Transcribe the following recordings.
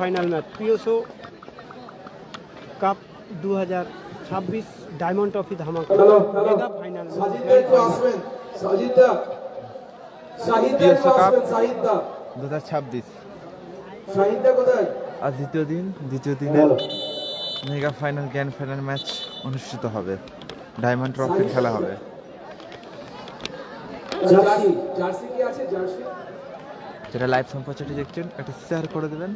Final match পিওসো cup 2026 diamond trophy ধামাকা mega final পিওসো কাপ 2026 আজ দ্বিতীয় দিনের mega final grand final match অনুষ্ঠিত হবে। ডায়মন্ড ট্রফির খেলা হবে। যেটা লাইভ সম্প্রচারটি দেখছেন একটা শেয়ার করে দেবেন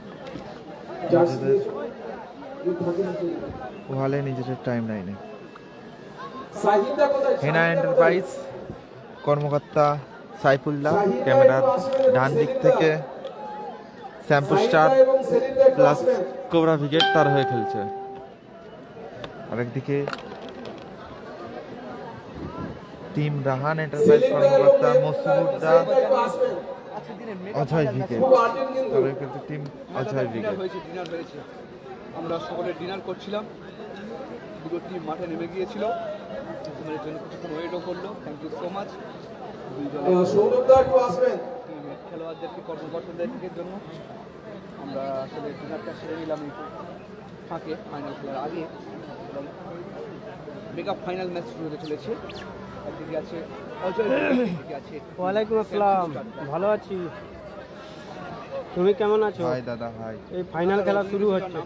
ওয়ালে নিজেদের টাইম লাইনে। হেনা এন্টারপ্রাইজ কর্মকর্তা সাইফুল্লাহ, ক্যামেরার ডান দিক থেকে shampoo star plus cobra brigade তার হয়ে খেলছে। আরেকদিকে টিম রাহান এন্টারপ্রাইজ কর্মকর্তা মসুদা অজয় ব্রিগেড তারা খেলছে টিম অজয় ব্রিগেড। আমরা সকলে ডিনার করছিলাম, দুটো টিম মাঠে নেমে গিয়েছিল, আমাদের জন্য কিছুক্ষণ ওয়েটও করলো। থ্যাংক ইউ সো মাচ খেলোয়াড়দেরকে, কর্মকর্তাদের জন্য। আমরা আসলে ডিনারটা সেরে নিলাম এই ফাঁকে ফাইনাল খেলার আগে, এবং মেগা ফাইনাল ম্যাচ শুরু হতে চলেছে। একদিকে আছে অজয়, একদিকে আছে। ওয়ালাইকুম আসসালাম, ভালো আছি, তুমি কেমন আছো? হাই দাদা, হাই। এই ফাইনাল খেলা শুরু হচ্ছে,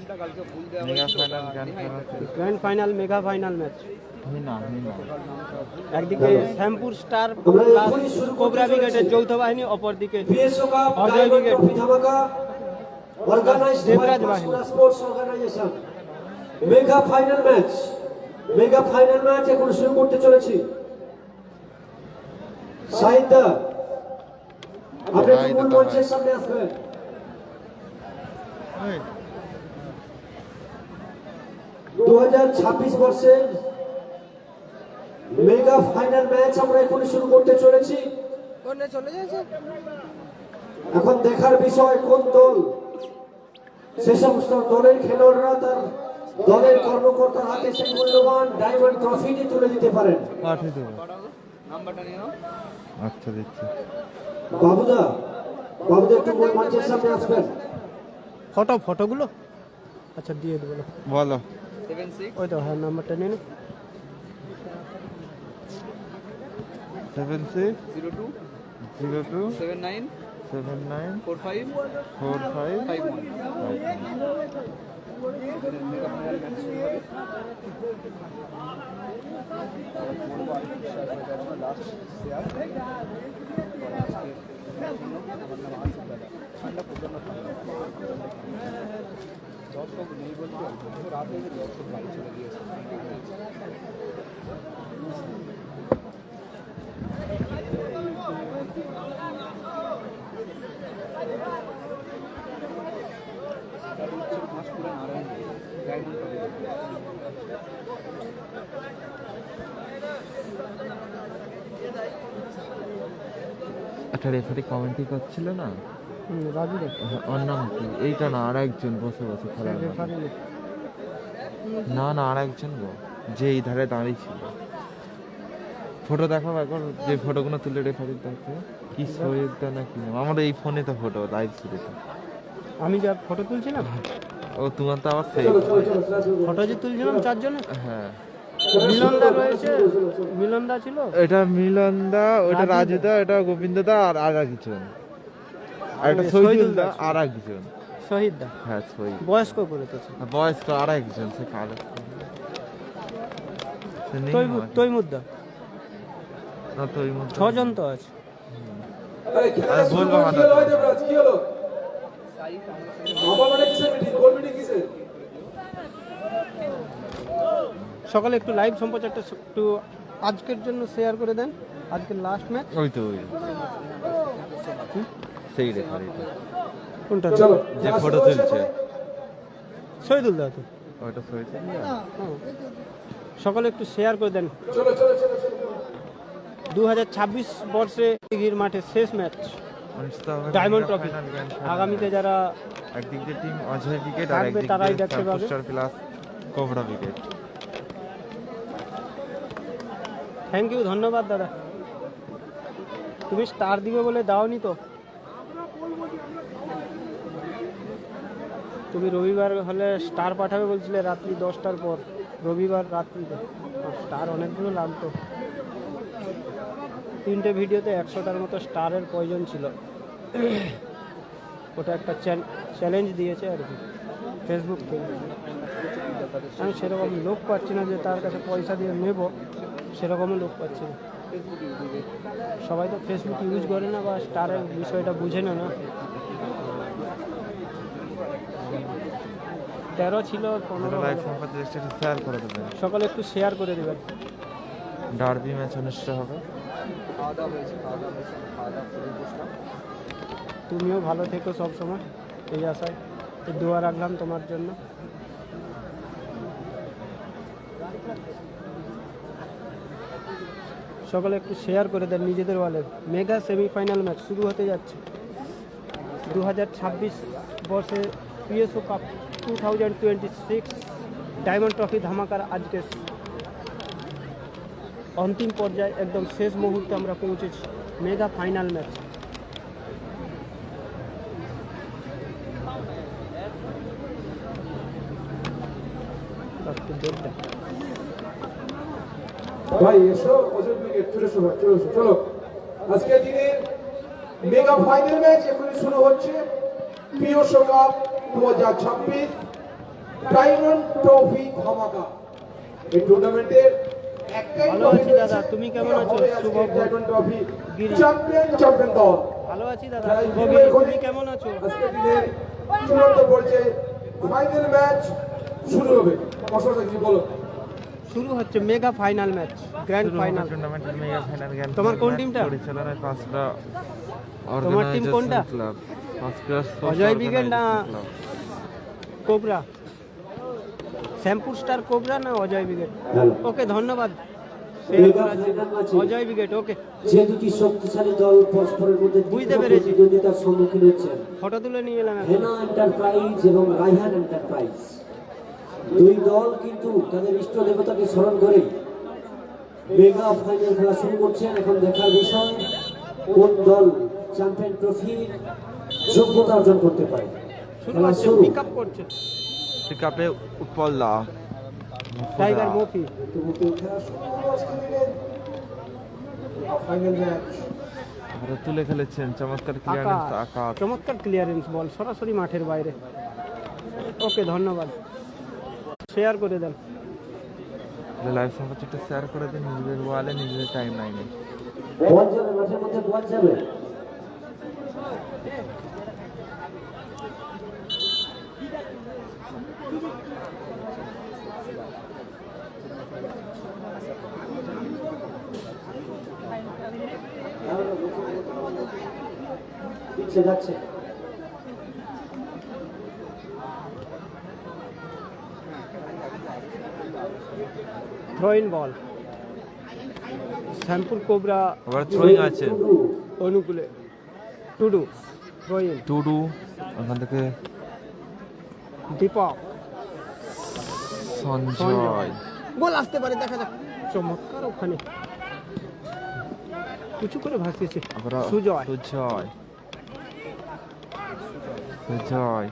mega final grand final mega final match. না একদিকে শ্যামপুর স্টার প্লাস কোবরা ব্রিগেডের যৌথ বাহিনী, অপরদিকে অজয় ব্রিগেড দেবরাজ বাহিনী। মেগা ফাইনাল ম্যাচ এখন শুরু করতে চলেছি। সাহিদা, আপনি মূল মঞ্চের সামনে আসবেন। হাই 2026 বর্ষের মেগা ফাইনাল ম্যাচ আমরা এখন শুরু করতে চলেছি। এখন দেখার বিষয় কোন দল, সে সমস্ত দলের খেলোয়াড়রা তার দলের কর্মকর্তার হাতে সেই মূল্যবান ডায়মন্ড ট্রফিটি তুলে দিতে পারেন। পাঠিয়ে দেবো, নাম্বারটা নিয়ে নাও। আচ্ছা দিচ্ছি। বাবুদা একটু মূল মঞ্চের সামনে আসবেন। ফটোগুলো আচ্ছা দিয়ে দেবো, বলো। 76 ওই তো হ্যাঁ, নাম্বারটা নিয়ে 76 02 02 79 79 45 45 51। মেগা ফাইনাল ম্যাচ শুরু হবে। লাস্ট শেয়ার আমার নাম আসিফ দাদা। ঠান্ডা প্রচন্ড ঠান্ডা, দর্শক নেই বলতে রাত হয়ে দর্শক বাড়ি চলে গিয়েছে। একটা রেফারি কমেন্টই করছিল না, রাজু ওর নাম কি? এইটা না, আর একজন বসে খেলা। না আর একজন গো, যে এই ধারে দাঁড়িয়ে ছিল। ফটো দেখাবো একবার, যে ফটোগুলো তুলে রেফারি দেখতে কি সৈয়দা না কি নাম, আমার এই ফোনে তো ফটো লাইভ শুরুতে আমি যা ফটো তুলছিলাম, ও তোমার তো আবার সেই ফটো যে তুলছিলাম চারজনে, হ্যাঁ মিলনদা রয়েছে, মিলনদা ছিল, এটা মিলনদা, ওটা রাজুদা, এটা গোবিন্দদা, আর একজন, আর একটা শহীদুলদা, আর একজন শহীদদা। হ্যাঁ শহীদ বয়স্ক করে তো বয়স্ক, আর একজন সে কালো তৈমুদ্দা, না তো ওই মধ্যে 6 জন তো আছে। বলবো সকালে একটু লাইভ সম্প্রচারটা একটু আজকের জন্য শেয়ার করে দেন, আজকের লাস্ট ম্যাচ। ওই তো ওই সেই রেফারি কোনটা যে ফটো তুলছে, শহীদুলদা তো ওইটা শহীদ। সকালে একটু শেয়ার করে দেন। 2026 বর্ষে দিঘির মাঠে শেষ ম্যাচ ডায়মন্ড ট্রফি। আগামীতে যারা একদিক দিয়ে টিম অজয় ব্রিগেড, আর থাকবে একদিক তারাই দিয়ে দেখতে পাবে। Star plus cobra brigade. Thank you, ধন্যবাদ দাদা। তুমি স্টার দিবে বলে দাওনি তো। তুমি রবিবার হলে স্টার পাঠাবে বলছিলে রাত্রি 10টার পর, রবিবার রাত্রিতে স্টার অনেকগুলো লাগতো। 3টে ভিডিওতে 100টার মতো স্টারের প্রয়োজন ছিল। ওটা একটা চ্যালেঞ্জ দিয়েছে আর কি ফেসবুক থেকে। আমি সেরকম লোক পাচ্ছি না যে তার কাছে পয়সা দিয়ে নেব, সেরকমও লোক পাচ্ছি না। সবাই তো ফেসবুক ইউজ করে না বা স্টারের বিষয়টা বুঝে না। 13 ছিল 15 লাইভ সম্পর্কে একটু শেয়ার করে দেবেন। সকালে একটু শেয়ার করে দেবেন। ডার্বি ম্যাচ অনুষ্ঠিত হবে। খাওয়া দাওয়া হয়েছে, খাওয়া করে বসলাম। তুমিও ভালো থেকো সব সময়, এই আশায় এই দোয়া রাখলাম তোমার জন্য। সকালে একটু শেয়ার করে দেন নিজেদের ওয়ালে। মেগা সেমিফাইনাল ম্যাচ শুরু হতে যাচ্ছে। 2026 বর্ষে পিএসও কাপ 2026 ডায়মন্ড ট্রফি ধামাকার আজকে অন্তিম পর্যায়ে একদম শেষ মুহূর্তে আমরা পৌঁছেছি। Mega final match. ভাই এসো, ওজন উইকেট চলে এসো, ভাই চলে এসো, চলো। আজকের দিনের মেগা ফাইনাল ম্যাচ এখনই শুরু হচ্ছে। পিএসও কাপ 2026 ডায়মন্ড ট্রফি ধামাকা। এই টুর্নামেন্টের একটাই ভালো ট্রফি আছি দাদা, তুমি কেমন আছো? শুভ ডায়মন্ড ট্রফি গিরি। চ্যাম্পিয়ন দল। ভালো আছি দাদা, শুভগিরি। তুমি কেমন আছো? আজকের দিনের চূড়ান্ত পর্যায়ে ফাইনাল ম্যাচ শুরু হবে। অসংখ্য কি বলো? শুরু হচ্ছে mega final match, grand final. টুর্নামেন্টের মেগা ফাইনাল গ্র্যান্ড তোমার কোন টিমটা? পরিচালনায় পাঁচটা তোমার টিম কোনটা? Club first class Ajay brigade না কোবরা? শ্যামপুর স্টার কোবরা না অজয় ব্রিগেড? ওকে, ধন্যবাদ শেয়ার করার জন্য। অজয় ব্রিগেড, ওকে। যে দুটি শক্তিশালী দল পরস্পরের মধ্যে বুঝতে পেরেছি। প্রতিদ্বন্দ্বিতার সম্মুখীন হচ্ছেন, ফটো তুলে নিয়ে এলাম এখন। হেনা এন্টারপ্রাইজ এবং রাইহান এন্টারপ্রাইজ, দুই দল কিন্তু তাদের ইষ্ট দেবতাকে স্মরণ করে মেগা ফাইনাল খেলা শুরু করছেন। এখন দেখার বিষয় কোন দল চ্যাম্পিয়ন ট্রফি যোগ্যতা অর্জন করতে পারে। শুরু খেলা হচ্ছে, শুরু। পিক আপ করছে পিকআপে উৎপল্লা টাইগার মফি। ফাইনাল ম্যাচ ওরা তুলে খেলেছেন চমৎকার ক্লিয়ারেন্স আকাশ। চমৎকার ক্লিয়ারেন্স, বল সরাসরি মাঠের বাইরে। ওকে, ধন্যবাদ। শেয়ার করে দেন। লাইভ সম্পর্কে একটু শেয়ার করে দিন নিজেদের ওয়ালে, নিজেদের টাইম লাইনে। বল যাবে, মাঠের মধ্যে বল যাবে। পিছিয়ে যাচ্ছে। থ্রোইন বল, শ্যামপুর কোবরা আবার থ্রোয়িং আছে অনুকূলে। টুডু থ্রোইন, টুডু ওখান থেকে দীপক। সঞ্জয়। বল আসতে পারে, দেখা যাক। চমৎকার, ওখানে কিছু করে ভাসিয়েছে আবার সুজয়। সুজয় সুজয়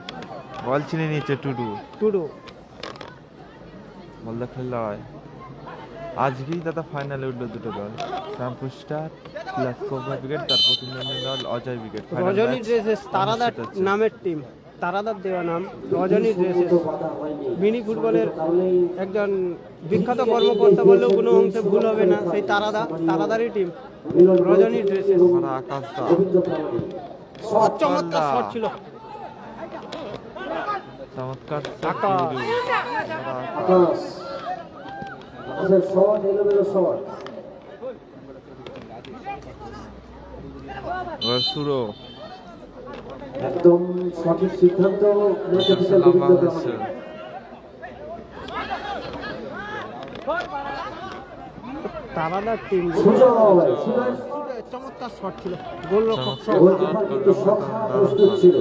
বল চিনে নিয়েছে টুডু। টুডু বল খেলায় আজকেই দাদা ফাইনালে উঠলো দুটো দল, Shyampur star plus cobra brigade, তার প্রতিদ্বন্দ্বী দল অজয় ব্রিগেড। রজনী ড্রেসেস, তারাদার নামের টিম, তারাদার দেওয়া নাম রজনী ড্রেসেস। মিনি ফুটবলের একজন বিখ্যাত কর্মকর্তা বললেও কোনো অংশে ভুল হবে না, সেই তারাদারই টিম রজনী ড্রেসেস। আকাশ দা চমৎকার শট ছিল। চমৎকার আকাশ। আকাশ শট, এলোমেলো শট। সুরো একদম সঠিক সিদ্ধান্ত নিতে লম্বা হচ্ছে। তারাদার টিম সুজয় চমৎকার শট ছিল। গোলরক্ষক শট। গোলকিপার কিন্তু সখা প্রস্তুত ছিল।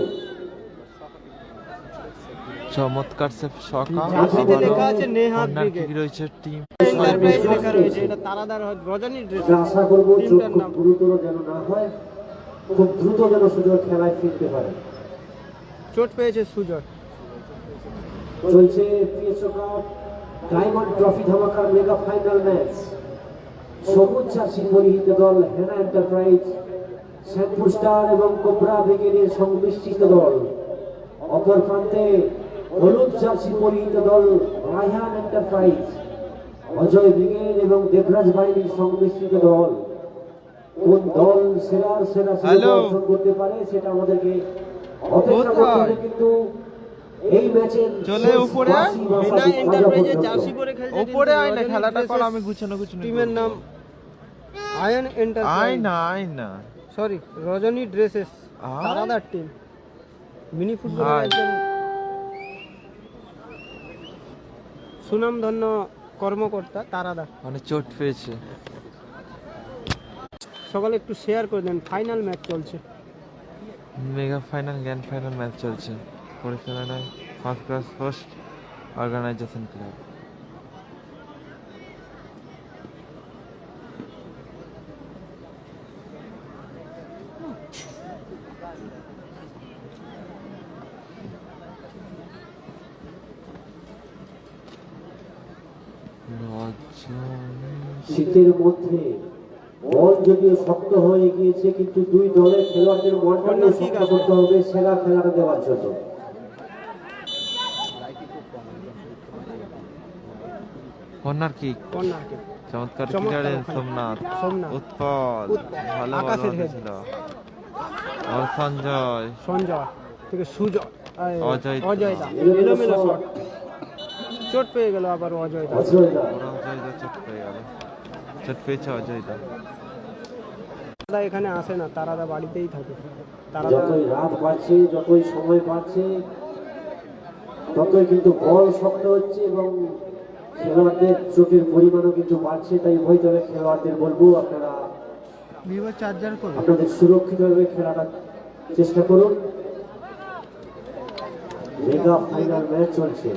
চমৎকার সে শখা। জার্সিতে লেখা আছে নেহাত কর্নার ব্রিগেড, কিক রয়েছে টিম এন্টারপ্রাইজ লেখা রয়েছে। এটা তারাদার রজনী ড্রেস আমরা আশা করবো চোখ টিমটার খুব নাম। গুরুতর যেন না হয়, খুব দ্রুত যেন সুজয় খেলায় ফিরতে পারে। চোট পেয়েছে সুজয়। চলছে পিএসও কাপ ডায়মন্ড ট্রফি ধামাকার মেগা ফাইনাল ম্যাচ। সবুজ জার্সি পরিহিত দল হেনা এন্টারপ্রাইজ, শ্যামপুর স্টার এবং কোবরা ব্রিগেডের সংমিশ্রিত দল। অপর প্রান্তে হলুদ জার্সি পরিহিত দল রায়হান এন্টারপ্রাইজ, অজয় ব্রিগেড এবং দেবরাজ বাহিনীর সংমিশ্রিত দল। কোন দল সেরা অর্জন করতে পারে সেটা আমাদেরকে অপেক্ষা করতে হবে, কিন্তু এই ম্যাচের চলে উপরে আয়। হেনা এন্টারপ্রাইজের জার্সি পরে খেলছে। উপরে আয় না, খেলাটা কর, আমি গুছানো টিমের নাম আয়ন আয় এন্টারপ্রাইজ, না সরি রজনী ড্রেসেস, তারাদার টিম। মিনি ফুটবলের আয়। একজন সুনামধন্য কর্মকর্তা তারাদা। মানে চোট পেয়েছে। সকালে একটু শেয়ার করে দেন, ফাইনাল ম্যাচ চলছে। Mega final grand final match চলছে পরিচালনায় first class first organisation club. শীতের মধ্যে বল যদিও শক্ত হয়ে গিয়েছে, কিন্তু দুই দলের খেলোয়াড়দের মনটাকে শক্ত করতে হবে সেরা খেলাটা দেওয়ার জন্য। কর্নার কিক, কর্নার কিক, চমৎকার চমৎকার ক্লিয়ারেন্স। ওখানে। সোমনাথ সোমনাথ, উৎপল ভালো আকাশের ভালো হেড। ছিল। আর সঞ্জয় সঞ্জয় থেকে সুজয়, অজয় অজয় দা এলোমেলো শট, চোট পেয়ে গেল আবার অজয় দা। অজয় দা, ওরা অজয়দা চোট পেয়ে গেল, চোট পেয়েছে অজয়দা। তারা এখানে আসে না, তারাদা বাড়িতেই থাকে। তারাদা যতই রাত বাড়ছে, যতই সময় বাড়ছে, ততই কিন্তু বল শক্ত হচ্ছে এবং খেলোয়াড়দের চোটের পরিমাণও কিন্তু বাড়ছে। তাই উভয় দলের খেলোয়াড়দের বলবো, আপনারা ভিভো চার্জার করো। আপনাদের সুরক্ষিতভাবে খেলাটা চেষ্টা করুন। মেগা ফাইনাল ম্যাচ চলছে।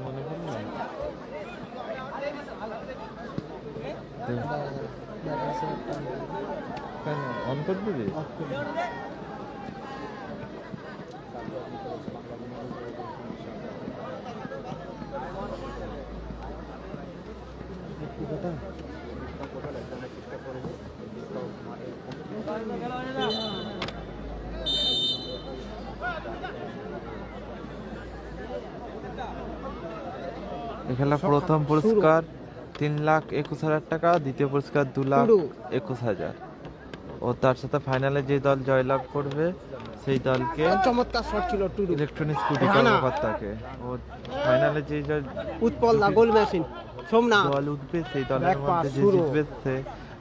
মনে করলো কেন অন করে দিবি? এই খেলা প্রথম পুরস্কার 3,21,000 টাকা, দ্বিতীয় পুরস্কার 2,21,000। ও তার সাথে ফাইনালে যে দল জয়লাভ করবে সেই দলকে চমৎকার শট ছিল টুডু, ইলেকট্রনিক স্কুটি রানা। কর্মকর্তাকে। ও ফাইনালে যে উৎপল দা গোল মেশিন, সোমনাথ দল উঠবে সেই দলের Back pass, মধ্যে যে শুরু। জিতবে সে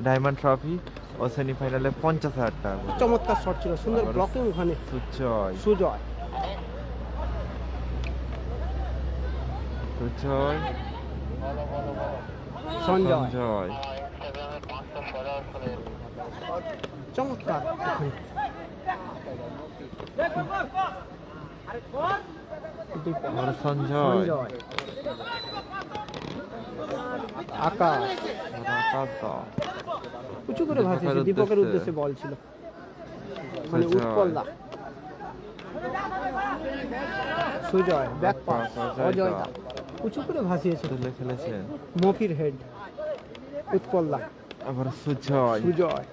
ডায়মন্ড ট্রফি ও সেমিফাইনালে 50,000 টাকা করে। চমৎকার শট ছিল, সুন্দর ব্লকিং ওখানে সুজয় সুজয়, সুজয় সঞ্জয়, সঞ্জয় চমৎকার ওখানে। আর সঞ্জয় সঞ্জয়, আকাশ আর আকাশ দা। উঁচু করে ভাসিয়েছে, দীপকের উদ্দেশ্যে বল ছিল, মানে সুজয়। উৎপল দা, সুজয় ব্যাক পাস, অজয় দা উঁচু করে ভাসিয়েছে, তুলে খেলেছেন। মফির হেড, উৎপল দা, আবার সুজয় সুজয়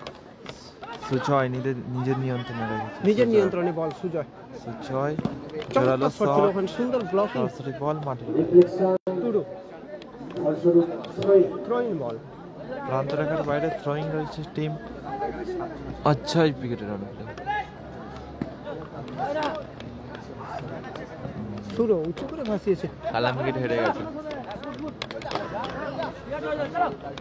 সুজয় নিজের নিয়ন্ত্রণে রেখেছে। নিজের সুজয়। নিয়ন্ত্রণে বল, সুজয় সুজয় জোরালো চমৎকার শট ছিল শট, ওখানে, সুন্দর ব্লকিং, সরাসরি বল মাঠে। রিফ্লেকশন, টুডু ফলস্বরূপ থ্রোইং। থ্রোইং বল, প্রান্ত রেখার বাইরে থ্রোয়িং রয়েছে টিম। আচ্ছা উইকেটের অনেকটা শুরু উঁচু করে ভাসিয়েছে, কালাম উইকেট হেরে গেছে।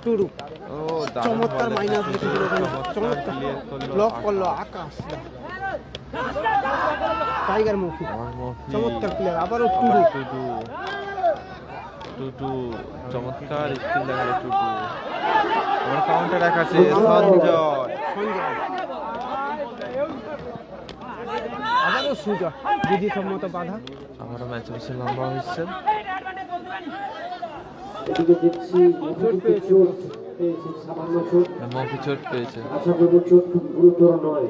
টুডু ও দারুণ চমৎকার বল মাইনাস দেখেছে, রেখেছিল ওখানে, চমৎকার clear করলো ব্লক আকাশ। করলো আকাশ দা, টাইগার মফি আমার মফি। চমৎকার প্লেয়ার, আবারও আবার টুডু, টুটু টুটু চমৎকার স্কিল দেখালো টুটু। আবার কাউন্টার দেখাচ্ছে সঞ্জয়। সঞ্জয় আবারও সুজয়, বিধিসম্মত বাধা, আমারও ম্যাচ বেশি লম্বা হচ্ছে। এদিকে দেখছি চোট পেয়েছে, সামান্য চোট। মফি চোট পেয়েছে। আশা করবো চোট খুব গুরুতর নয়,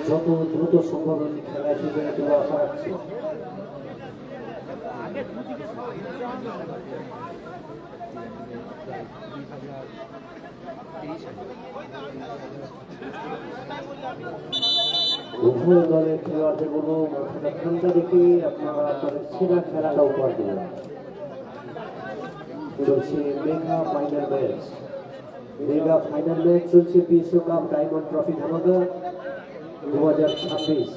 যত দ্রুত সম্ভব আমি খেলায় ফিরে যেতে আশা রাখছি। উভয় দলের খেলোয়াড়দের বলবো মাথাটা ঠান্ডা রেখে আপনারা আপনাদের সেরা খেলাটা উপহার দেবেন। চলছে mega final match. Mega final match চলছে পিএসও কাপ ডায়মন্ড ট্রফি ধামাকা 2026।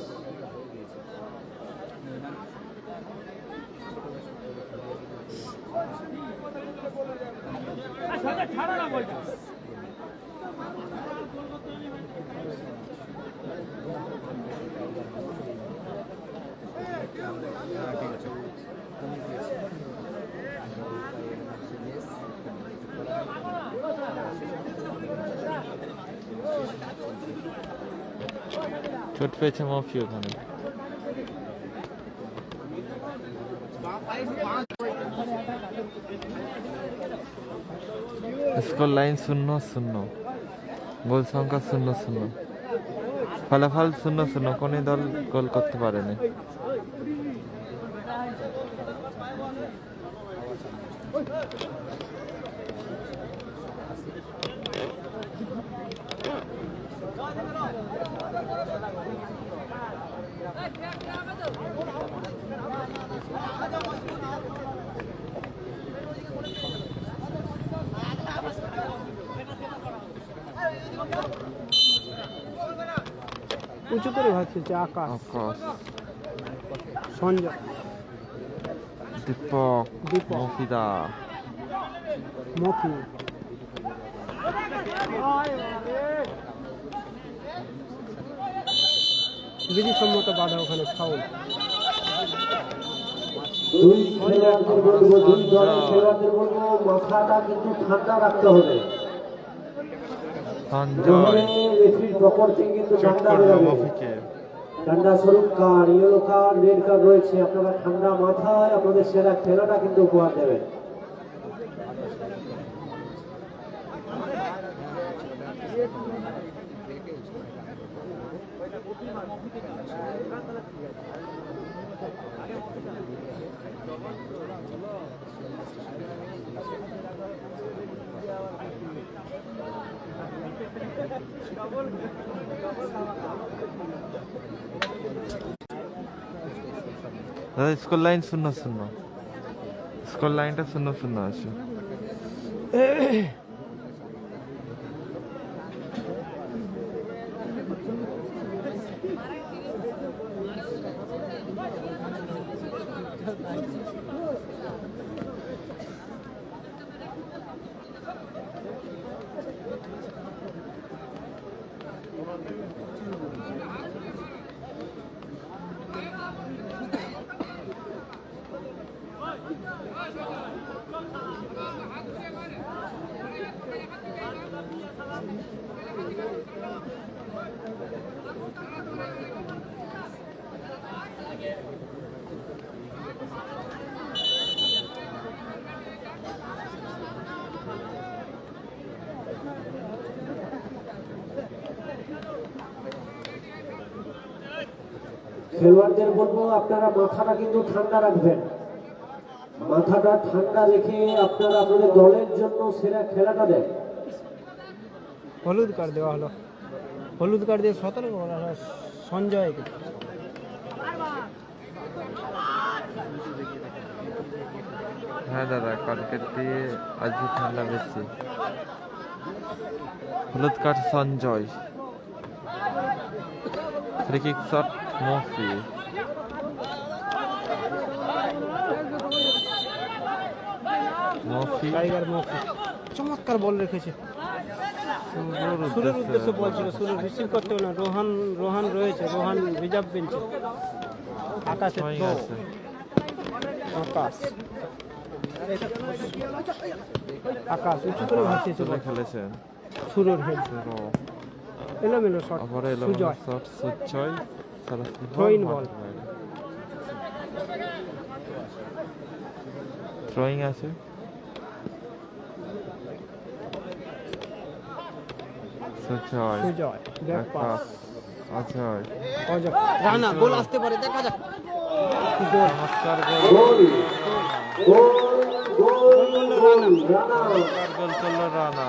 চোট পেয়েছে মফি ওখানে। স্কোর লাইন 0-0, গোল সংখ্যা 0-0, ফলাফল 0-0, কোন দল গোল করতে পারেনি। উঁচু করে ভাসছে আকাশ। আকাশ, সঞ্জয়, দীপক, দীপক, মফিদা, মফি, বিধিসম্মত বাধা ওখানে ফাউল। দুই খেলোয়াড়দের বলবো, দুই দলের খেলোয়াড়দের বলবো মাথাটা কিন্তু ঠান্ডা রাখতে হবে। সঞ্জয় রেফারির পক্ষ থেকে কিন্তু চোট ঠান্ডা করলো বেরোবে। মফিকে। ঠান্ডা স্বরূপ card, yellow card, red card রয়েছে। আপনারা ঠান্ডা মাথায় আপনাদের সেরা খেলাটা কিন্তু উপহার দেবেন। দাদা স্কোর লাইন 0-0, স্কোর লাইনটা 0-0 আছে। খেলোয়াড়দের বলবো আপনারা মাথাটা কিন্তু ঠান্ডা রাখবেন। মাথাটা ঠান্ডা রেখে আপনারা আপনাদের দলের জন্য সেরা খেলাটা দেন। হলুদ কার্ড দেওয়া হলো, হলুদ কার্ড দিয়ে সতর্ক করা হলো সঞ্জয়কে। হ্যাঁ দাদা, কালকের দিয়ে আজকে ঠান্ডা বেশি। হলুদ card Sanjay, free kick shot Mofi. Mofi tiger Mofi চমৎকার বল রেখেছে। সুরের উদ্দেশ্যে বলছিল, সুরের রিসিভ করতে হলো না। রোহান রয়েছে, রোহান রিজার্ভ বেঞ্চে। আকাশের ছয় তো আছে। আকাশ, আকাশ উঁচু করে ভাসিয়েছে চলে বল। খেলেছেন সুরের হেড, এলোমেলো শট, আবার এলো Sujay shot Sujay, Throw-in ball. Throw in আছে। Sujay, Sujay back pass, Ajay, Rana goal আসতে পারে, দেখা যাক। গোল, চমৎকার গোল। গোল। রানা গোল করলো রানা।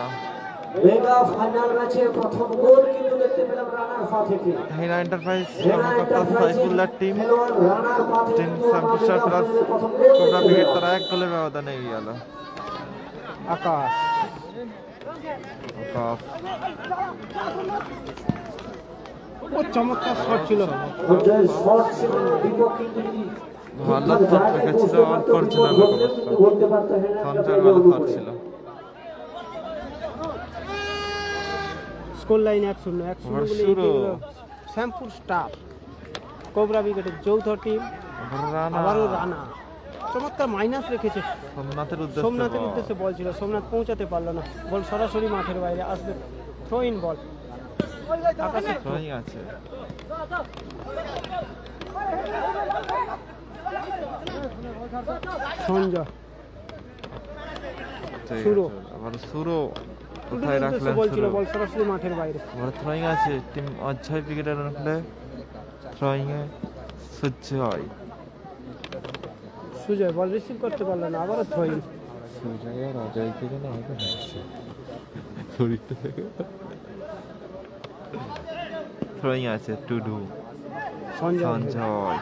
মেগা ফাইনাল ম্যাচে প্রথম গোল কিন্তু দেখতে পেলাম রানার পা থেকে। হেনা এন্টারপ্রাইজ হেনা কর্মকর্তা এন্টারপ্রাইজের সাইফুল্লাহ টিম খেলোয়াড় রানার পা থেকে টিম কিন্তু আমরা সাম্পুসার মেগা প্লাস ফাইনালে প্রথম গোল কোবরা দেখতে ব্রিগেড পেলাম। তারা 1 গোলের ব্যবধানে এগিয়ে গেল। আকাশ কাপ ও চমৎকার শট ছিল। সঞ্জয়ের শট ছিল বিপক্ষে যদি ভালো শট রেখেছিল, অনফরচুনেট অবস্থা। বলতে পারতো হেনা সঞ্জয় ভালো শট ছিল। স্কোর লাইন 1-0 1-0 বলে শুরু। এগিয়ে গেল শ্যামপুর স্টার। কোবরা ব্রিগেডের যৌথ টিম, রানা আবারও রানা চমৎকার মাইনাস রেখেছে। সোমনাথের উদ্দেশ্যে সোমনাথের বল। উদ্দেশ্যে বল ছিল, সোমনাথ পৌঁছাতে পারলো না, বল সরাসরি মাঠের বাইরে আসবে। থ্রো ইন বল আকাশে throw। ড্রয়িং আছে। সঞ্জয় ঠিক শুরু। আছে, আবার শুরু টুটুর কোথায় উদ্দেশ্যে রাখলেন বল ছিল, শুরু? বল সরাসরি মাঠের বাইরে। আবার থ্রোয়িং আছে টিম অজয় ব্রিগেডের রাখলে থ্রোয়িং এ সুজয় সুজয় বল রিসিভ করতে পারলো না, আবারও থ্রো ইন। সুজয় আর অজয় কে যেন আগে হয়েছে শরীরটা থেকে। থ্রোয়িং আছে টুডু সঞ্জয় সঞ্জয়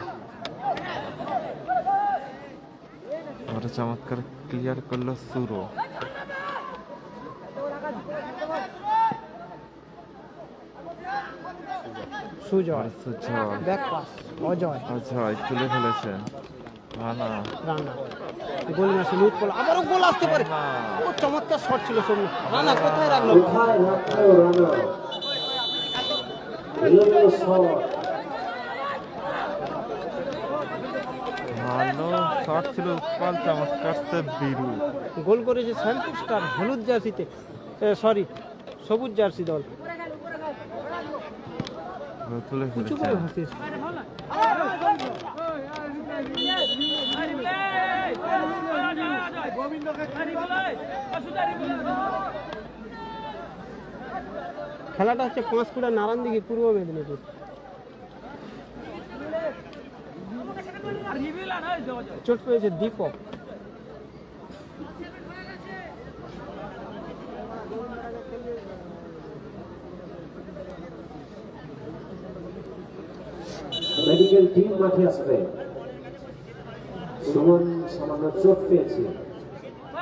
ওটা চমৎকার ক্লিয়ার করলো সুরো। সুজয় সুজয় ব্যাক পাস অজয় অজয় তুলে ফেলেছেন। রানা রানা গোল মাসে লুট বল, আবারও গোল আসতে পারে। রানা। ও চমৎকার শট ছিল সোমনাথ। রানা কোথায় রাখলো? কোথায় রাখলো রানা? এলোমেলো শট। ভালো শট ছিল, উৎপাল চমৎকার সে বিরু। গোল করেছে শ্যামপুর স্টার হলুদ জার্সিতে, সরি সবুজ জার্সি দল। তুলে উঁচু ফেলেছেন। করে হাসিস। খেলাটা হচ্ছে পাঁশকুড়া নারায়ণদিঘি পূর্ব মেদিনীপুর। চোট পেয়েছে দীপক। মেডিকেল টিম মাঠে আসবে। সুমন সামান্য চোট পেয়েছে,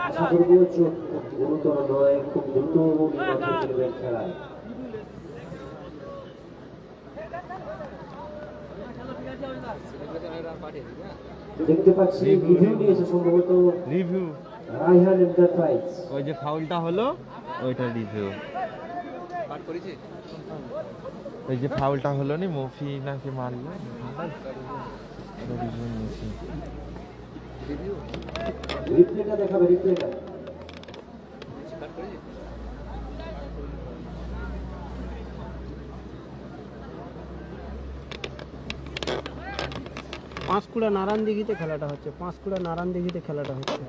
আশা করবো চোট খুব গুরুতর নয়, খুব দ্রুত মাঠে ফিরবেন খেলায়। দেখতে পাচ্ছি রিভিউ নিয়েছে সম্ভবত রিভিউ রায়হান এন্টারপ্রাইজ। ওই যে ফাউলটা হলো ওইটা রিভিউ। পাঠ করেছি ওই যে ফাউলটা হলো নি মফি নাকি মারলো রিভিউ নিয়েছি। রিভিউ রিপ্লেটা দেখাবে, রিপ্লেটা। পাঠ করেছি পাঁশকুড়া নারায়ণদিঘিতে খেলাটা হচ্ছে, পাঁশকুড়া নারায়ণদিঘিতে খেলাটা হচ্ছে।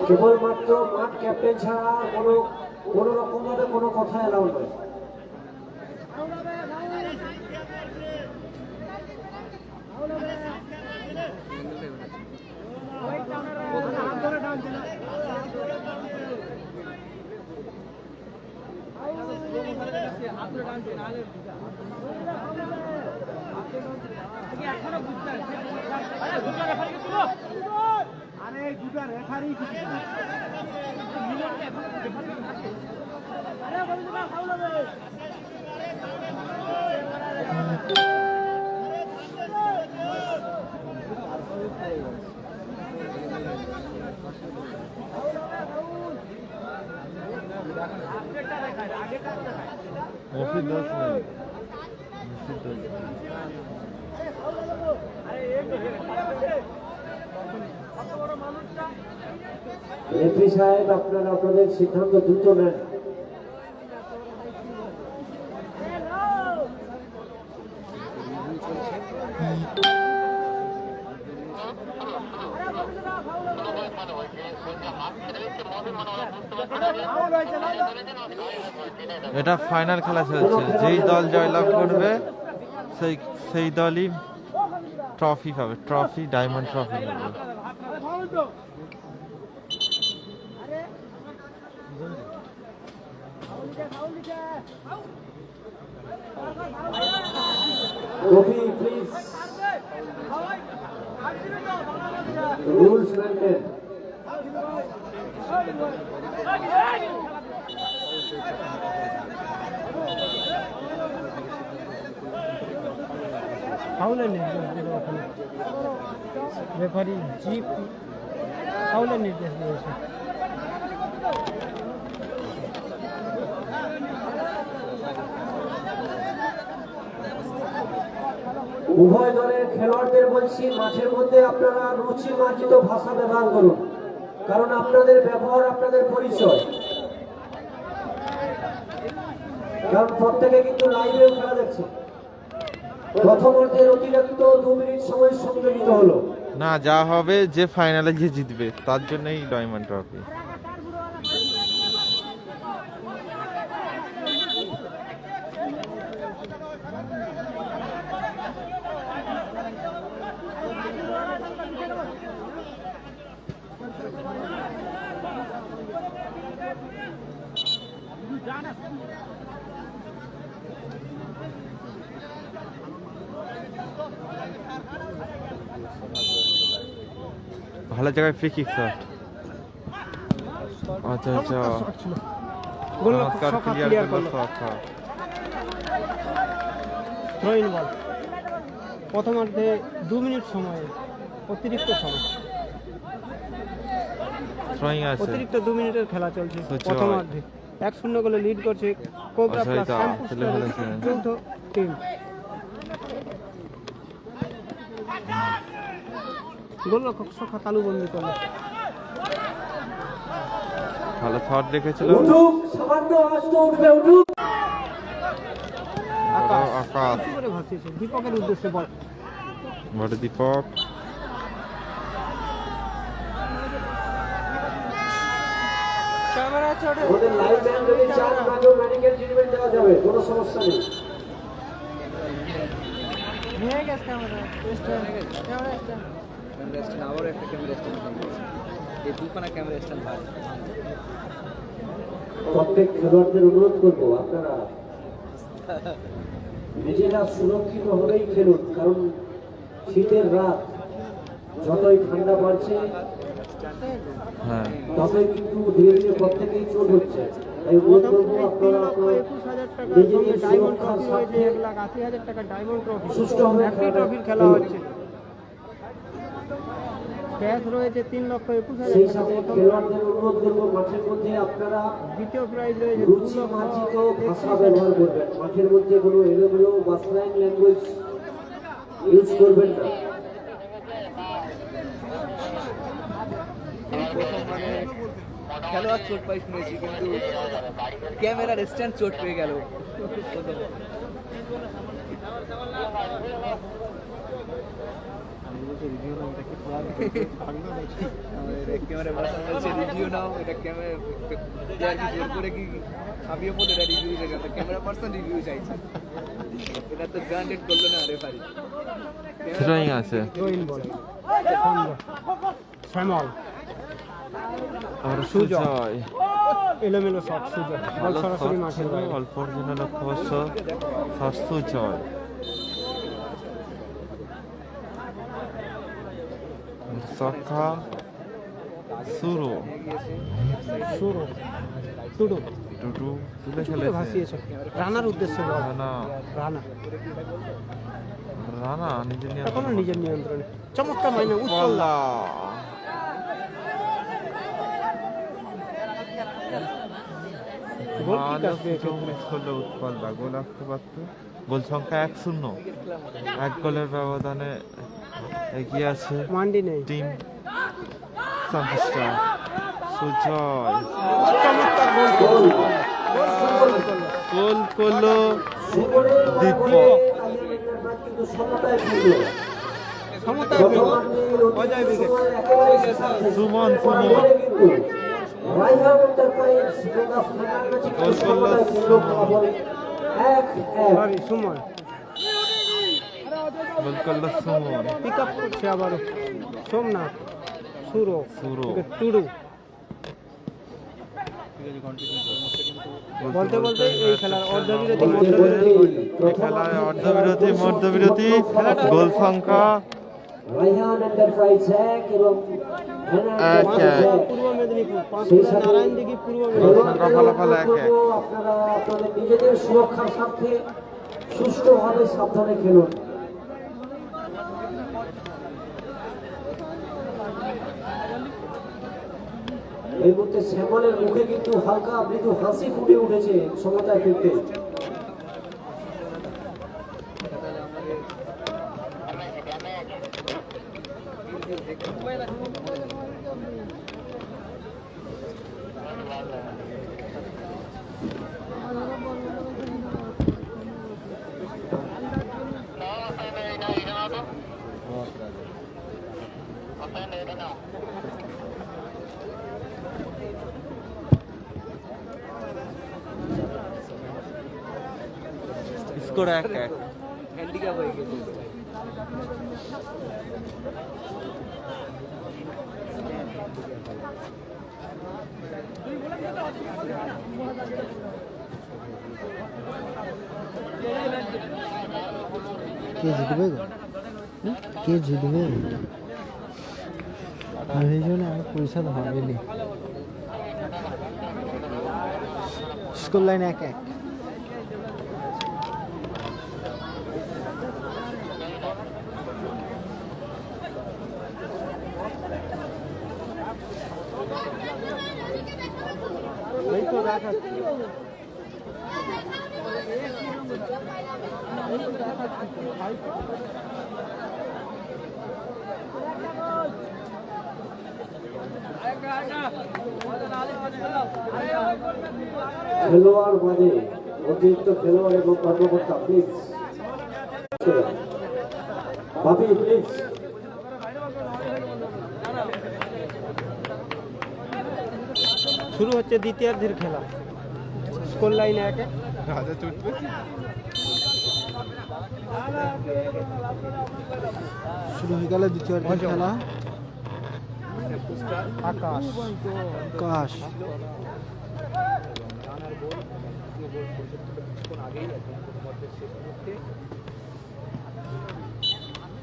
কেবলমাত্র মাঠ ক্যাপ্টেন ছাড়া কোনো রকম ভাবে কোনো কথা এলাও নয়। মফি দোষ নেই, মফি দোষ নেই। রেফারি সাহেব, আপনারা আপনাদের সিদ্ধান্ত দ্রুত নেন। এটা ফাইনাল খেলা চলছে, যেই দল জয়লাভ করবে সেই সেই দলই ট্রফি পাবে, ট্রফি ডায়মন্ড ট্রফি পাবে। Kofi, please. Rules maintain. ফাউলের নির্দেশ দিল ওখানে রেফারি জিপ, ফাউলের নির্দেশ দিয়েছে। উভয় দলের খেলোয়াড়দের বলছি, মাঠের মধ্যে আপনারা রুচি মার্জিত ভাষা ব্যবহার করুন, কারণ আপনাদের ব্যবহার আপনাদের পরিচয়। কারণ প্রত্যেকে কিন্তু লাইভেও খেলা দেখছে। প্রথম অর্ধের অতিরিক্ত 2 মিনিট সময় সংযোজিত হলো। না, যা হবে যে ফাইনালে যে জিতবে তার জন্যই ডায়মন্ড ট্রফি। ভালো জায়গায় ফ্রি কিক শট। আচ্ছা আচ্ছা, চমৎকার ক্লিয়ার করলো সখা। থ্রোইন বল প্রথমার্ধে 2 মিনিট সময়ে অতিরিক্ত সময়, থ্রোয়িং আছে, অতিরিক্ত 2 মিনিটের খেলা চলছে সূচক। প্রথমার্ধে 1-0 গোলে লিড করছে কোবরা প্লাস অসহায়তা, শ্যাম্পু ছেলে স্টারের ফেলেছে। যৌথ টিম। গোলরক্ষক সখা তালুবন্দি করলো। ভালো শট রেখেছিল উঠুক, সামান্য আসতে উঠবে, উঠুক। আকাশ। কি করে ভাসিয়েছে দীপকের উদ্দেশ্যে বল। বড় দীপক, ওদের লাইভ ম্যান যদি চান, আপনাকেও মেডিকেল ট্রিটমেন্ট দেওয়া যাবে, কোনো সমস্যা নেই। ক্যামেরা স্ট্যান্ড, আবারও একটা ক্যামেরা স্ট্যান্ড, এই দুখানা ক্যামেরা স্ট্যান্ড ভাই। প্রত্যেক খেলোয়াড়দের অনুরোধ করবো, আপনারা নিজেরা সুরক্ষিত হলেই খেলুন, কারণ শীতের রাত, যতই ঠান্ডা বাড়ছে হ্যাঁ ততই কিন্তু ধীরে ধীরে প্রত্যেকেই চোট হচ্ছে। তাই অনুরোধ করবো, আপনারা আপনার 21,000 টাকার নিজেদের ডায়মন্ড সুরক্ষার ট্রফি হয়েছে, স্বার্থে 1,80,000 টাকা ডায়মন্ড ট্রফি, সুষ্ঠুভাবে একটি ট্রফির খেলা হচ্ছে। ক্যাশ রয়েছে 3,21,000 সেই টাকা সাথে প্রথম, খেলোয়াড়দের অনুরোধ করবো, মাঠের মধ্যে আপনারা দ্বিতীয় প্রাইজ রয়েছে রুচি মার্জিত ভাষা ব্যবহার করবেন। মাঠের মধ্যে কোনো এলোমেলো বা স্ল্যাং ল্যাঙ্গুয়েজ ইউজ করবেন না। প্রথম মানে খেলোয়াড় চোট পাই শুনেছি, কিন্তু ক্যামেরার স্ট্যান্ড চোট পেয়ে গেল। ক্যামেরা পার্সন বলছে রিভিউ নাও, এটা ক্যামেরা জোর করে কি ছাপিয়ে পড়ে এটা রিভিউ চাইছে, ক্যামেরা পার্সন রিভিউ চাইছে, এটা তো গ্রান্টেড করলো না রেফারি। থ্রোয়িং আছে, থ্রোইন বল শ্যামল, আর সুজয় এলোমেলো শট, সুযোগ বল ভালো সরাসরি শট মাঠের ছিল, বাইরে। অল্পর জন্য লক্ষ্যবর্ষ শট সুজয়। সখা শুরু, শুরু টুডু টুটু তুলে চুপে খেলেছে। ভাসিয়েছে রানার উদ্দেশ্যে বল। রানা, রানা রানা নিজের এখনো নিয়ে নিজের নিয়ন্ত্রণে, চমৎকার মাইনে উৎপল্লা। গোল কিক আসবে এক্ষেত্রে। মিস করলো উৎপল্লা, গোল আসতে পারত। গোল সংখ্যা 1-0, 1 গোলের ব্যবধানে এগিয়ে আছে মান্ডি নেই, টিম সাম্পুস্টার সুজয় চমৎকার গোল গোল গোল করলো সুমনের দীপক। মাধ্যমে আয়ারল্যান্ডের কিন্তু সমতায় ফিরল। সমতায় বর্তমানের অজয় উইকেট। একেবারে শেষে সুমন গোলে কিন্তু রাইহান এন্টারপ্রাইজ মেগা ফাইনাল ম্যাচে গোল করলো সমতায় ফিরল। ফলাফল 1-1। সরি সুমন গোল করলো সুমন পিক আপ করছে আবারও সোমনাথ সুরো সুরো। টুডু বলতে বলতে এই খেলার অর্ধবিরতি বলতে বলতে এই খেলায় অর্ধবিরতি মধ্যবিরতি গোল সংখ্যা রাইহান এন্টারপ্রাইজ 1 এবং হেনা এক, এন্টারপ্রাইজ এক। 1। পূর্ব মেদিনীপুর সেই পাঁশকুড়া সাথে নারায়ণদিঘি পূর্ব গোল মেদিনীপুর সংখ্যা ফলাফল 1-1। আপনারা আপনাদের নিজেদের সুরক্ষার স্বার্থে সুষ্ঠুভাবে সাবধানে খেলুন। এই মুহূর্তে শ্যামলের মুখে কিন্তু হালকা মৃদু হাসি ফুটে উঠেছে সমতায় ফিরতে। স্কোর 1-1। হ্যান্ডিক্যাপ হয়ে গেছে। কে জিতবে গো? কে জিতবে? আর এই জন্য আমার পরিষদ হবেনি। School line 1-1। এই তো দেখাচ্ছি খেলোয়াড় বাদে অতিরিক্ত খেলোয়াড় এবং কর্মকর্তা প্লিজ বাপি প্লিজ। শুরু হচ্ছে দ্বিতীয়ার্ধের খেলা স্কোর লাইন 1-1। শুরু হয়ে গেল দ্বিতীয় খেলা। আকাশ আকাশ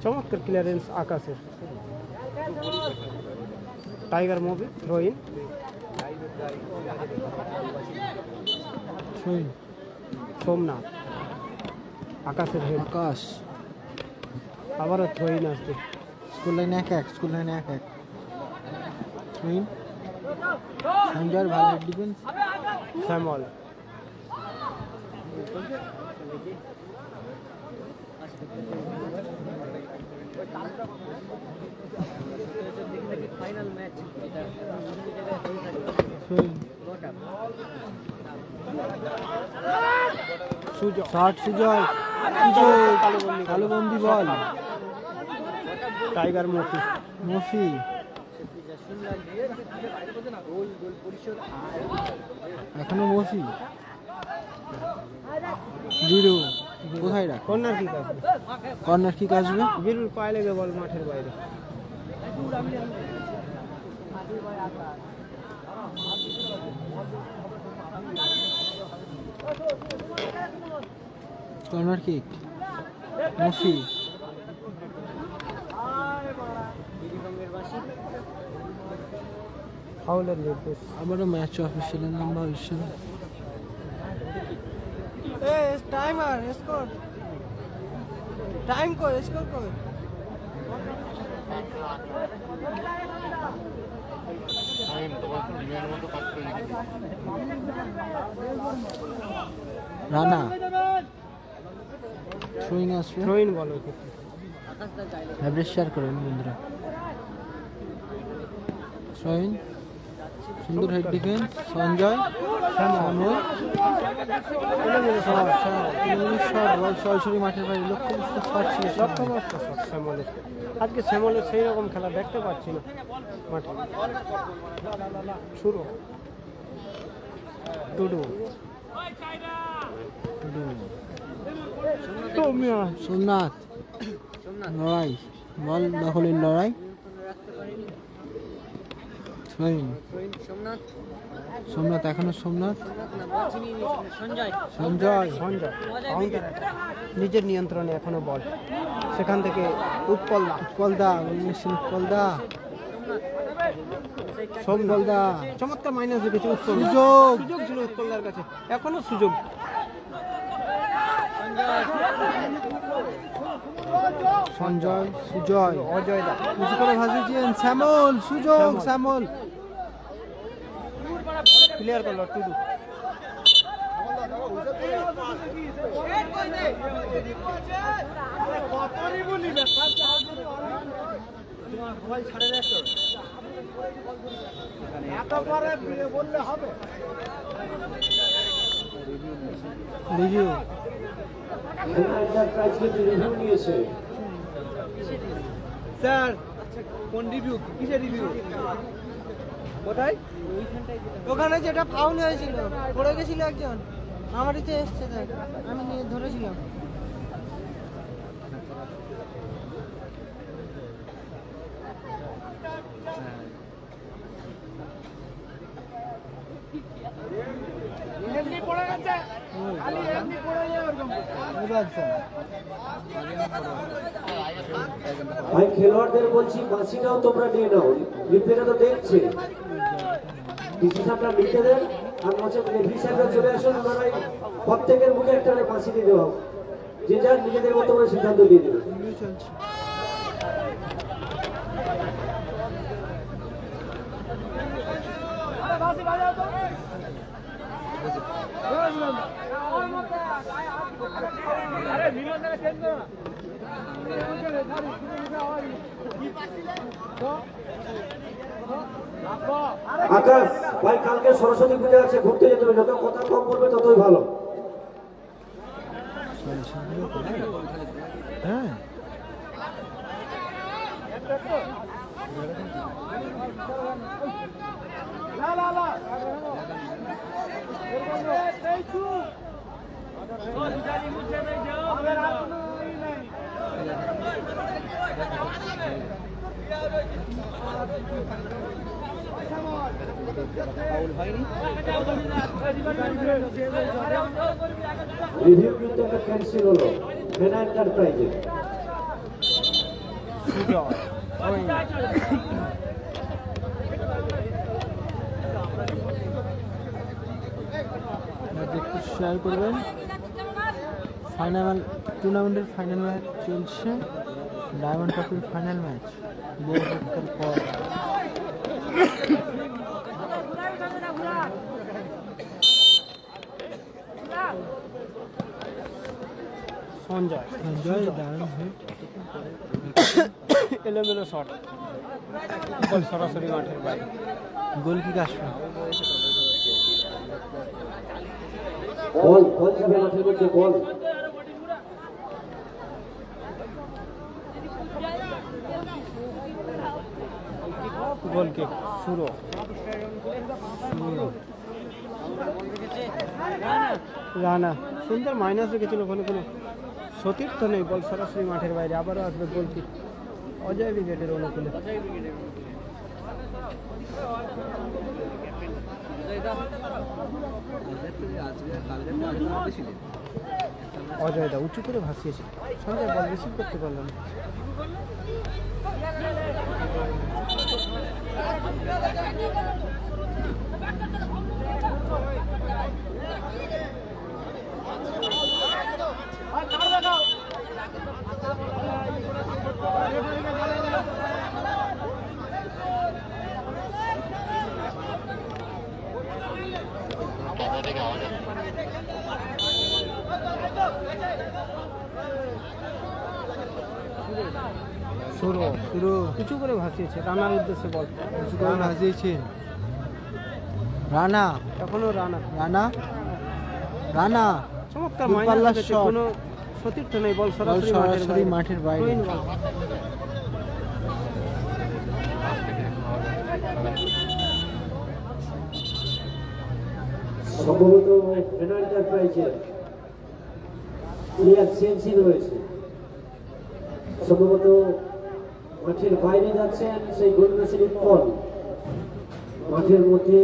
চমৎকার ক্লিয়ারেন্স আকাশের। টাইগার মুভি থ্রোইন সুইং সোমনাথ আকাশের হেড আকাশ আবারও থ্রোইন আসবে। Score line 1-1। Score line 1-1। Swing সঞ্জয়ের ভালো defence. Shyamal swing Sujoy shot Sujoy Sujoy কালোবন্দি বল টাইগার মুভি মফি এখনো মফি জিরো কোথায় রাখ কর্নার কিক আসবে। কর্নার কিক আসবে। বীরুর পায়ে লেগে বল মাঠের বাইরে। কর্নার কিক মফি ফাউলের নির্দেশ। আবারও ম্যাচ অফিসিয়ালের নাম্বার হয়েছিল। টাইমার স্কোর টাইম কর স্কোর কর। রানা সুইং আসবে। থ্রোইন বল অ্যাভারেজ শেয়ার করেন বন্ধুরা। সোহিন, সুন্দর হেড ডিফেন্স, সঞ্জয়, শ্যামল, বল সরাসরি মাঠের বাইরে, লক্ষ্য শট ছিল, লক্ষ্যভ্রষ্ট শট শ্যামলের। আজকে শ্যামলের সেই রকম খেলা দেখতে পাচ্ছি না মাঠে। শুরু টুডু, সোমনাথ, লড়াই, বল দখলের লড়াই, সোহিন, সোমনাথ, এখনো সোমনাথ, সঞ্জয়, সঞ্জয় কাউন্টার অ্যাটাক, নিজের নিয়ন্ত্রণে এখনো বল। সেখান থেকে উৎপলদা, উৎপলদা, সোমদা চমৎকার মাইনাস রেখেছে উৎপল। সুযোগ ছিল উৎপলদার কাছে, এখনো সুযোগ। সঞ্জয়, সুজয়, অজয় দা উঁচু করে ভাসিয়েছেন শ্যামল, সুযোগ শ্যামল, ক্লিয়ার করলো টুডু। রিভিউ, হেনা এন্টারপ্রাইজ কিন্তু রিভিউ নিয়েছে। স্যার কোন রিভিউ, কিসের রিভিউ, কোথায়? ওখানে যেটা ফাউল হয়েছিল, পড়ে গেছিল একজন, আমার ইতে এসছে, দেখ আমি নিয়ে ধরেছিলাম। ভাই খেলোয়াড়দের বলছি বাঁশিটাও তোমরা নিয়ে নাও, রিপ্লেটা তো দেখছে, ডিসিশনটা নিতে দেন। আর নচেত রেফারি সাহেবরা চলে আসুন, ওনারাই প্রত্যেকের মুখে একটা করে বাঁশি দিয়ে দেওয়া, যে যার নিজেদের মতো করে সিদ্ধান্ত দিয়ে দেবে। চলছে। আকাশ ভাই, কালকে সরস্বতী পূজা আছে, ঘুরতে যেতে হবে, যত কথা কম বলবে ততই ভালো। হ্যাঁ, ফাউল হয়নি। রিভিউ কিন্তু একটা ক্যান্সেল হলো হেনা এন্টারপ্রাইজে। একটু শেয়ার করবেন। ফাইনাল টুর্নামেন্টের ফাইনাল ম্যাচ চলছে, ডায়মন্ড ট্রফির ফাইনাল ম্যাচ বহুদিনের পর। সঞ্জয় সঞ্জয় দারুণ হিট, এলোমেলো শট, বল সরাসরি মাঠের বাইরে। গোল কি আসবে? বল বল যাবে মাঠের মধ্যে, বল গোল কিক শুরু। রানা সুন্দর মাইনাস রেখেছিল, ওখানে কোনো সতীর্থ নেই, বল সরাসরি মাঠের বাইরে। আবারও আসবে গোল কিক অজয় ব্রিগেডের অনুকূলে। অজয় দা উঁচু করে ভাসিয়েছে, সঞ্জয় বল রিসিভ করতে পারলাম না। শুরু শুরু উঁচু করে ভাসিয়েছে রানার উদ্দেশ্যে বল উঁচু করে ভাসিয়েছেন রানা এখনো রানা রানা রানা চমৎকার দূরপাল্লার মাইনাস রেখেছে, shot। কোনো সতীর্থ নেই, বল বল সরাসরি সরাসরি মাঠের বাইরে। Throw-in ball। সম্ভবত হেনা এন্টারপ্রাইজের প্লেয়ার চেঞ্জই রয়েছে, সম্ভবত মাঠের বাইরে যাচ্ছেন সেই গোলরক্ষক পল, মাঠের মধ্যে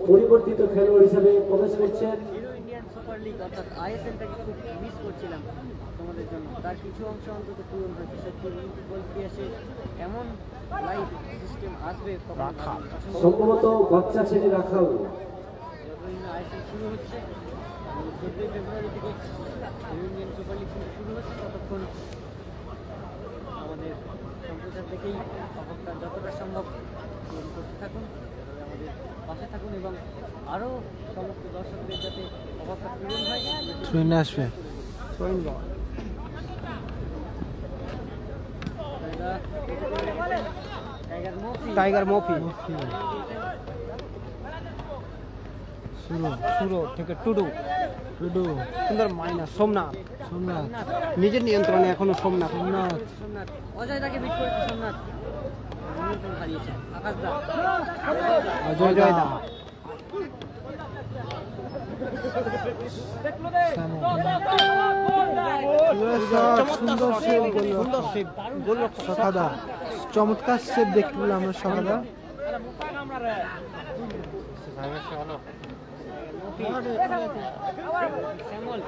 পরিবর্তিত খেলোয়াড় হিসেবে প্রবেশ করছেন। ইন্ডিয়ান সুপার লিগ অর্থাৎ আইএসএলটাকে খুব মিস করছিলাম তোমাদের জন্য, তার কিছু অংশ অন্তত পূরণ হয়েছে। সত্যি ফুটবল ইতিহাসে এমন লাইভ সিস্টেম আসবে কখনো ভাবিনি। সম্ভবত বাচ্চা ছেলে রাখাও যতদিন আইএসএল শুরু হচ্ছে 14 ফেব্রুয়ারি থেকে ইন্ডিয়ান সুপার লিগ শুরু হচ্ছে, ততক্ষণ আমাদের সম্প্রচার দেখেই অপেক্ষা যতটা সম্ভব পূরণ করতে থাকুন, এভাবে আমাদের পাশে থাকুন এবং আরও সমস্ত দর্শকদের যাতে অপেক্ষা পূরণ হয়। থ্রোইন আসবে Throw-in ball। টাইগার মফি টাইগার মফি শুরু শুরু থেকে টুডু টুডু সুন্দর মাইনাস সোমনাথ সোমনাথ নিজের নিয়ন্ত্রণে এখনো সোমনাথ সোমনাথ সোমনাথ অজয় দাকে বিট করেছে সোমনাথ, নিয়ন্ত্রণ হারিয়েছে আকাশ দা। অজয় অজয় দা দা। সুন্দর সেভ সুন্দর সেভ গোলরক্ষক সখাদা, চমৎকার সেভ দেখতে পেলাম আমরা সখাদা। শ্যামল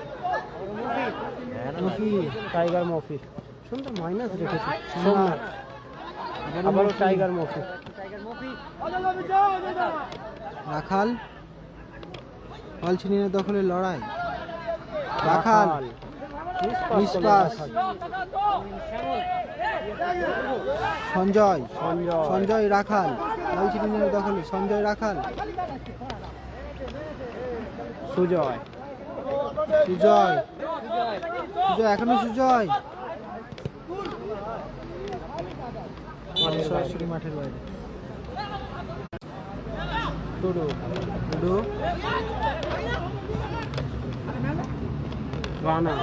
মফি টাইগার মফি সুন্দর মাইনাস রেখেছে সোমনাথ সোমনাথ আবারও টাইগার মফি টাইগার মফি রাখাল বল ছিনিয়ে দখলের লড়াই রাখাল মিস পাস। শ্যামল সঞ্জয় সঞ্জয় সঞ্জয় রাখাল বল ছিনিয়ে দখলে সঞ্জয় রাখাল সুজয় সুজয় সুজয় এখনো সুজয় সরাসরি মাঠের বাইরে টুডু টুডু রানা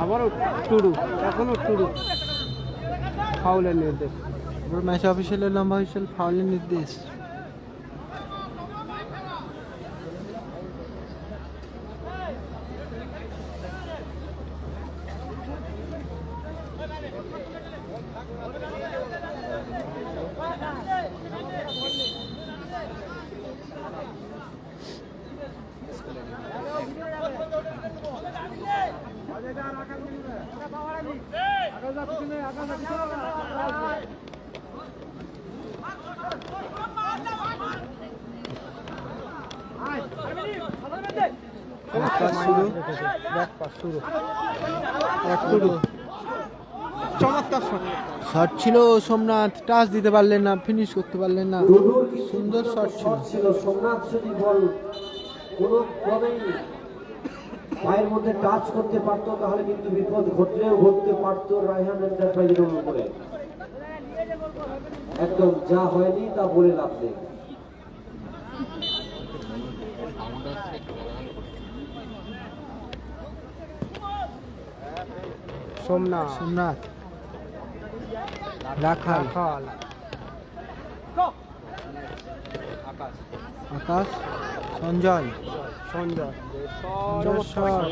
আবারও টুডু এখনো টুডু ফাউলের নির্দেশ এবার ম্যাচ অফিসিয়ালের লম্বা হুইসেল ফাউলের নির্দেশ। পাস শুরু ব্যাক পাস শুরু এক টুডু চমৎকার শট শট ছিল, সোমনাথ টাচ দিতে পারলেন না, ফিনিশ করতে পারলেন না। টুডুর কিন্তু সুন্দর শট ছিল। ছিল, সোমনাথ যদি বল কোনোভাবেই পায়ের মধ্যে টাচ করতে পারতো তাহলে কিন্তু বিপদ ঘটলেও ঘটতে পারতো রায়হান এন্টারপ্রাইজের উপরে। একদম যা হয়নি তা বলে লাভ নেই। সোমনাথ সোমনাথ রাখাল রাখাল আকাশ সঞ্জয় সঞ্জয় সঞ্জয় শট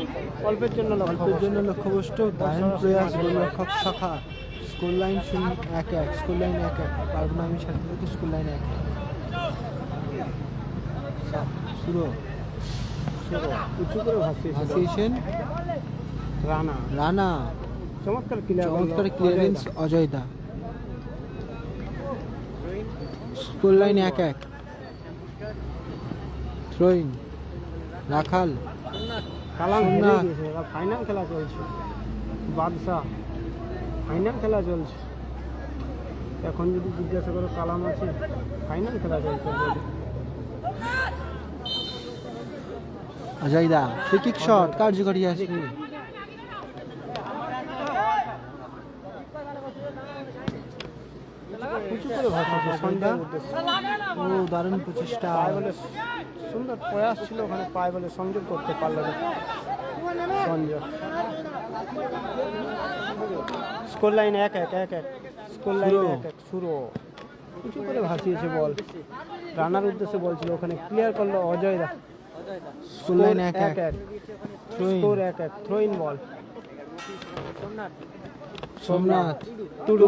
অল্পের জন্য অল্পের জন্য লক্ষ্যবস্তু দারুণ প্রয়াস গোলরক্ষক শাখা। স্কোর লাইন 1-1 স্কোর লাইন 1-1 পারবো না আমি সাথে সাথে স্কোর লাইন 1 শুরু উঁচু করে ভাসিয়েছিল ভাসিয়েছেন রানা রানা চমৎকার ক্লিয়ার চমৎকার ক্লিয়ারেন্স অজয় দা। স্কোর লাইন 1-1 থ্রোইন রাখাল কালাম হেরে সোমনাথ। গিয়েছে, এবার ফাইনাল খেলা চলছে বাদশাহ ফাইনাল খেলা চলছে এখন যদি জিজ্ঞাসা করো কালাম আছে ফাইনাল খেলা চলছে অজয় দা ফ্রি কিক শট কার্যকরী আসবে। উঁচু করে ভাসিয়েছে সঞ্জয়ের উদ্দেশ্যে। ও দারুণ প্রচেষ্টা। পায়ে বলে সুন্দর প্রয়াস ছিল ওখানে, পায়ে বলে সংযোগ করতে পারল না Sanjay. Score line 1-1 score line 1-1 শুরু। উঁচু করে ভাসিয়েছে বল, রানার উদ্দেশ্যে বলছিল ওখানে, ক্লিয়ার করলো অজয়দা। Score line 1-1 score 1-1 throw in ball. Somnath Tudu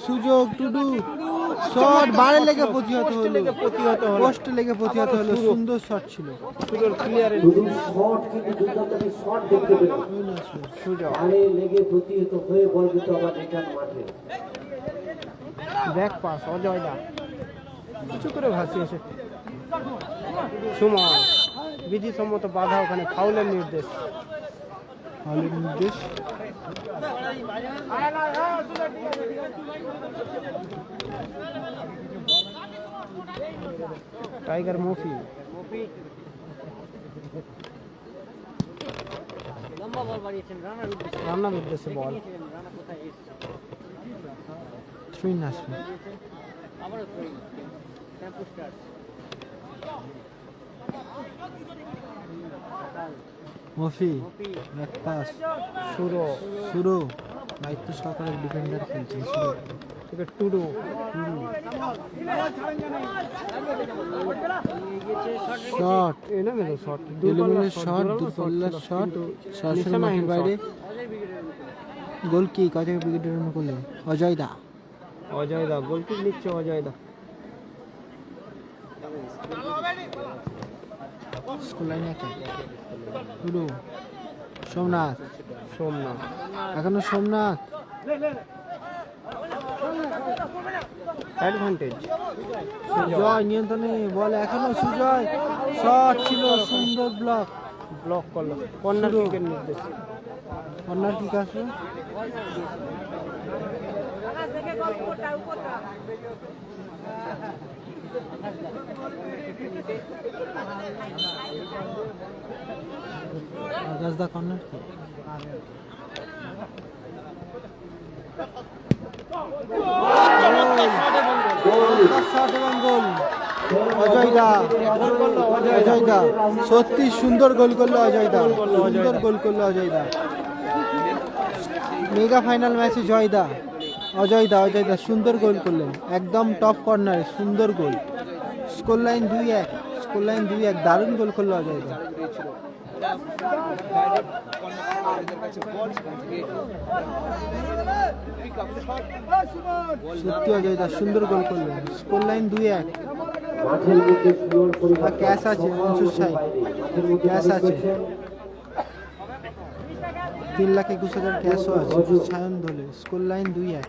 সুযোগ, টুডু শট বারে লেগে প্রতিহত হলো, পোস্টে লেগে প্রতিহত হলো। সুন্দর শট ছিল, সুন্দর ক্লিয়ার শুধু শট কিন্তু দুর্দান্ত শট দেখতে পেলাম। সুযোগ। আরে লেগে প্রতিহত হয়ে বল কিন্তু আবার রিটার্ন মাঠে। ব্যাক পাস অজয়দা, উঁচু করে ভাসিয়েছে সুমন। বিধিসম্মত বাধা, ওখানে ফাউলের নির্দেশ। ফাউলের নির্দেশ। টাইগার মফি, লম্বা বল বাড়িয়েছেন রানার উদ্দেশ্যে। রান্নার উদ্দেশ্যে বল। রানা কোথায় এসছে? 3 আসবে। আবারও throw in Shyampur star. Mofi back pass শুরু শুরু। দায়িত্ব সহকারে ডিফেন্ডার খেলছেন শুরু। থেকে টুডু, শট এলোমেলো শট, এলিমিনেট শট, দুর্বল শট, সরাসরি মাঠের বাইরে। গোল কি অজয় ব্রিগেডের জন্য করলেন অজয়দা। অজয়দা গোল কিক নিচ্ছে অজয়দা। Score line 1-1 Tudu. সোমনাথ সোমনাথ এখনো সোমনাথ। অ্যাডভান্টেজ সুজয় নিয়ন্ত্রণে বল এখনো সুজয়। শট ছিল, সুন্দর ব্লক। ব্লক করলো, কর্নার শুরু। কিকের নির্দেশ। কর্নার কিক আসবে। আগাসদা কর্নার কিক। শট এবং গোল অজয়দা। অজয়দা সত্যি সুন্দর গোল করলো অজয়দা, সুন্দর গোল করলো অজয়দা। মেগা ফাইনাল ম্যাচে জয়দা অজয়দা সুন্দর গোল করলেন, একদম টপ কর্নারে সুন্দর গোল। স্কোর লাইন 2-1, স্কোর লাইন 2-1 দারুণ গোল করলো অজয়দা। সত্যি অজয়দা সুন্দর গোল করলেন। Score line 2-1। মাঠের মধ্যে সুন্দর পরিবার ক্যাশ আছে মনসুর সাহেব, ক্যাশ আছে 3,21,000 ক্যাশও আছে Sayan Dhale. Score line 2-1।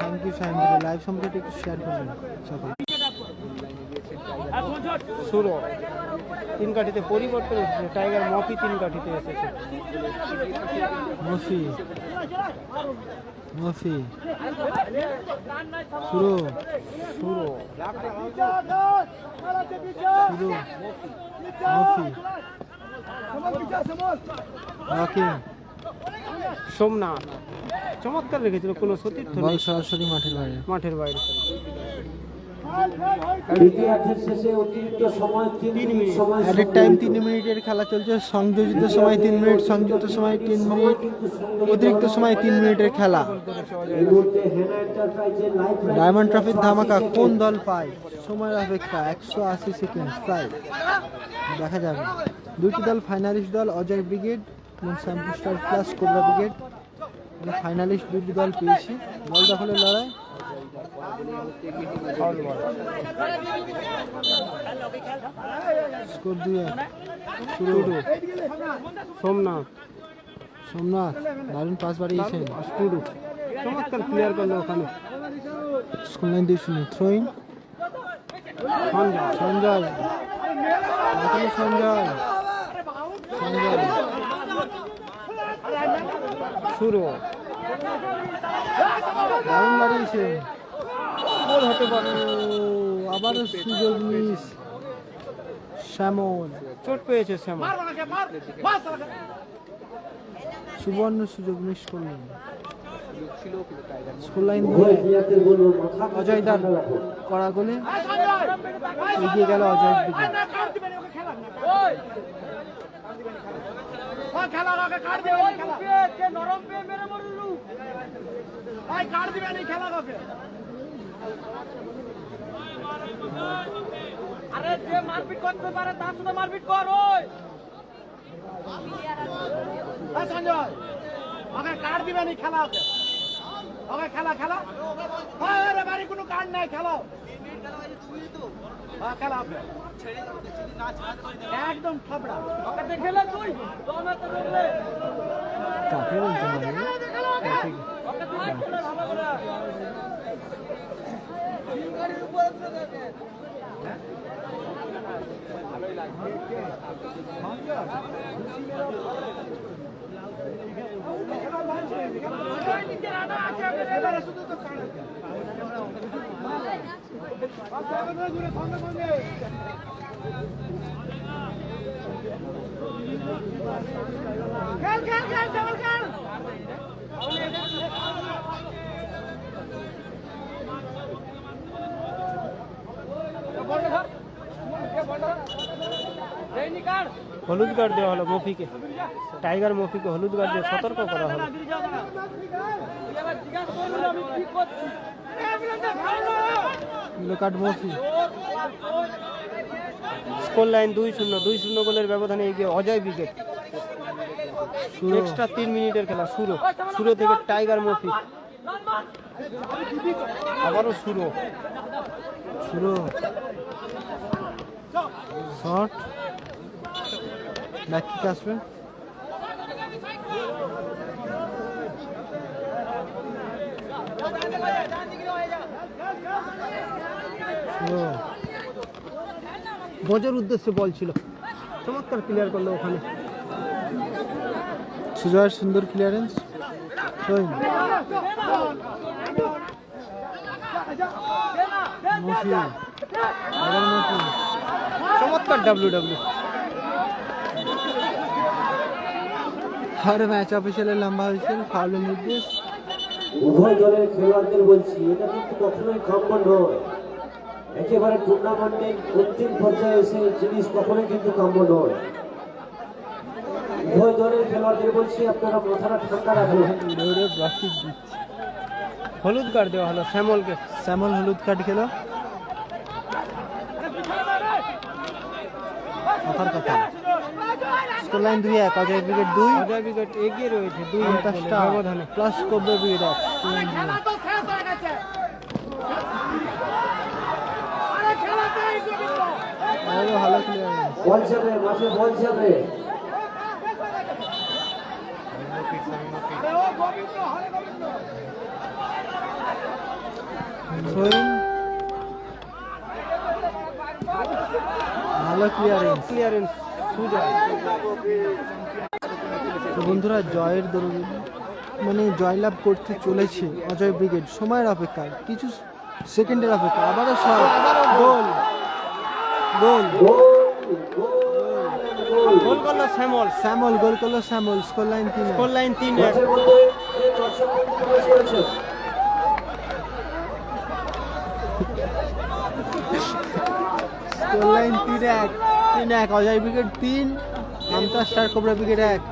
Thank you Sayan Dhale, live সম্পর্কে একটু শেয়ার করবেন সকলে। শুরু। তিন কাঠিতে পরিবর্তন এসেছে, টাইগার মফি 3 কাঠিতে এসেছে। মফি মফি শুরু শুরু শুরু মফি রকিং। সোমনাথ চমৎকার রেখেছিল, কোনো সতীর্থ বল নেই সরাসরি মাঠের বাইরে। মাঠের বাইরে। দ্বিতীয়ার্ধের শেষে অতিরিক্ত সময় 3 মিনিট সময়। অ্যাডেড টাইম 3 মিনিটের খেলা চলছে, সংযোজিত সময় 3 মিনিট, সংযুক্ত সময় 3 মিনিট, অতিরিক্ত সময় 3 মিনিটের খেলা। এই মুহূর্তে হেনা এন্টারপ্রাইজের লাইভ ডায়মন্ড ট্রফির ধামাকা কোন দল পায়? সময়ের অপেক্ষা 180 সেকেন্ড প্রায়, দেখা যাবে। দুটি দল ফাইনালিস্ট দল অজয় ব্রিগেড এবং shampoo star plus cobra brigade. Finalist দুটি দল পেয়েছি। বল দখলের লড়াই। স্কোর 2-1 শুরু। সোমনাথ সোমনাথ দারুণ পাস বাড়িয়েছেন। টুডু চমৎকার ক্লিয়ার করলো ওখানে। Score line 2-0 throwing. Sanjay Sanjay এখনো সঞ্জয় সঞ্জয় শুরু। দারুণ বাড়িয়েছে। গোল হতে পারে, আবারও সুযোগ মিস। শ্যামল চোট পেয়েছে শ্যামল। সুবর্ণ সুযোগ মিস করলেন। লুক ছিল, কিন্তু টাইগার স্কোর লাইন উভয় প্লেয়ারদের বলবো মাথা অজয় দার ঠান্ডা রাখুন। করা গোলে এগিয়ে গেল অজয় ব্রিগেড। আরে যে মারপিট করতে পারে তার সাথে মারপিট কর। ওই সঞ্জয় ওকে কার্ড দিবেনি, খেলা ওকে, ওকে খেলা খেলা। আরে বাড়ি কোনো কার্ড নাই, খেলো। হ্যাঁ খেলা ওকে, একদম থাবড়া ওকে দেখে লে তুই দমে তো দেখলে কাকে বলছে মানে ওকে তুই দেখলে ভালো করে গাড়ির উপর উঠে দেখে। খেল খেল খেল চাবল খেল। হলুদ কার্ড দেওয়া হলো মফিকে, টাইগার মফিকে হলুদ কার্ড দিয়ে সতর্ক করা হলো। Yellow card Mofi. Score line 2-0, 2-0 গোলের ব্যবধানে এগিয়ে অজয় ব্রিগেড। এক্সট্রা 3 মিনিটের খেলা শুরু, শুরু থেকে টাইগার মফি, আবারও শুরু, শুরু শট ব্যাক কিক আসবে। শুরু বোঝার উদ্দেশ্যে বল ছিল, চমৎকার ক্লিয়ার করলো ওখানে। সুজয়ের সুন্দর ক্লিয়ারেন্স। সোহিন মফি, টাইগার মফি, চমৎকার ডাব্লিউ। আর ম্যাচ অফিসিয়ালের লম্বা হয়েছিল ফাউলের নির্দেশ। উভয় দলের খেলোয়াড়দের বলছি এটা কিন্তু কখনোই কাম্য নয়। একেবারে টুর্নামেন্টের অন্তিম পর্যায়ে এসে জিনিস কখনোই কিন্তু কাম্য নয়। উভয় দলের খেলোয়াড়দের বলছি আপনারা মাথাটা ঠান্ডা রাখুন। দৌড়ে প্লাস্টিক দিচ্ছে। হলুদ কার্ড দেওয়া হলো শ্যামলকে। স্যামল হলুদ কার্ড খেলো। কথার কথা। Score line 2-1, Ajay brigade 2, Ajay brigade এগিয়ে রয়েছে 2-1 ব্যবধানে। Plus cobra brigade 1। ভালো ক্লিয়ারেন্স। বল যাবে মাঠে, বল যাবে। সোহিন ভালো ক্লিয়ারেন্স। সুজয়। তো বন্ধুরা জয়ের দরুন মানে জয়লাভ করতে চলেছে অজয় ব্রিগেড। সময়ের অপেক্ষা, কিছু সেকেন্ডের অপেক্ষা। আবারও শট, গোল গোল গোল করলো শ্যামল। স্যামল গোল করলো Shyamal. Score line 3। Score line 3-1। মাঠের মধ্যে এই দর্শকদের প্রবেশ করেছে। Score line 3-1। Ajay brigade 3, Amta star cobra brigade 1।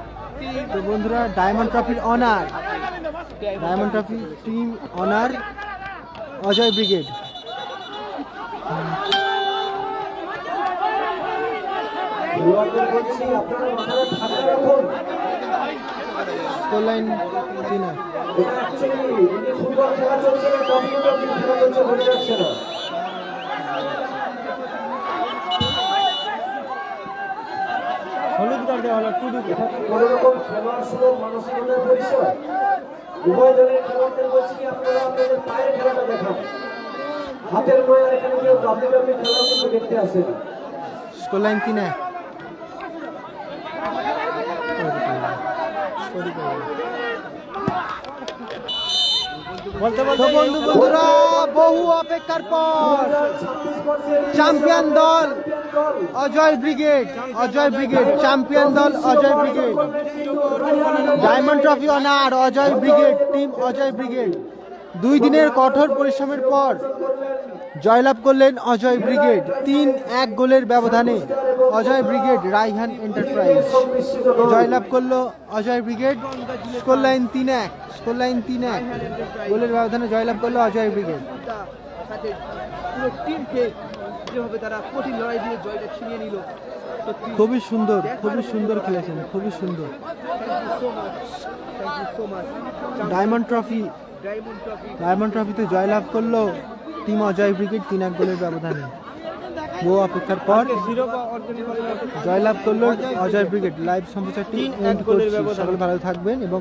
তো বন্ধুরা ডায়মন্ড ট্রফির honour, diamond trophy team honour Ajay brigade. খেলোয়াড়দের বলছি আপনারা মাথাটা ঠান্ডা রাখুন। Score line 3-1। এটা অ্যাকচুয়ালি মিনি ফুটবল খেলা চলছে না, কম্পিউটার খেলা চলছে বোঝা যাচ্ছে না। হলুদ কার্ড দেওয়া হলো টুডুকে। এটা কি কোনো রকম খেলোয়াড় সুলভ মানসিকতার পরিচয়? উভয় দলের খেলোয়াড়দের বলছি আপনারা আপনাদের পায়ের খেলাটা দেখান। হাতের নয়, আর এখানে কেউ ডাব্লিউডাব্লিউ খেলা কিন্তু দেখতে আসেন। Score line 3-1। তো বন্ধুরা বহু অপেক্ষার পর চ্যাম্পিয়ন দল অজয় ব্রিগেড, চ্যাম্পিয়ন দল Ajay brigade, diamond trophy honour Ajay brigade, team Ajay brigade 2 দিনের কঠোর পরিশ্রমের পর জয়লাভ করলেন অজয় ব্রিগেড 3-1 গোলের ব্যবধানে। অজয় ব্রিগেড রায়হান এন্টারপ্রাইজ জয়লাভ করলো অজয় ব্রিগেড, স্কোর লাইন 3-1 গোলের ব্যবধানে জয়লাভ করলো অজয় ব্রিগেড। সাথে পুরো টিমকে যেভাবে তারা কঠিন লড়াই দিয়ে জয়টা ছিনিয়ে নিল, সত্যি খুবই সুন্দর খেলেছেন, খুবই সুন্দর। Thank you so much. Diamond ট্রফিতে জয়লাভ করলো টিম অজয় ব্রিগেড 3-1 গোলের ব্যবধানে। বহু অপেক্ষার পর জয়লাভ করলো অজয় ব্রিগেড। লাইভ সম্প্রচারটি এন্ড করছি, সকলে ভালো থাকবেন এবং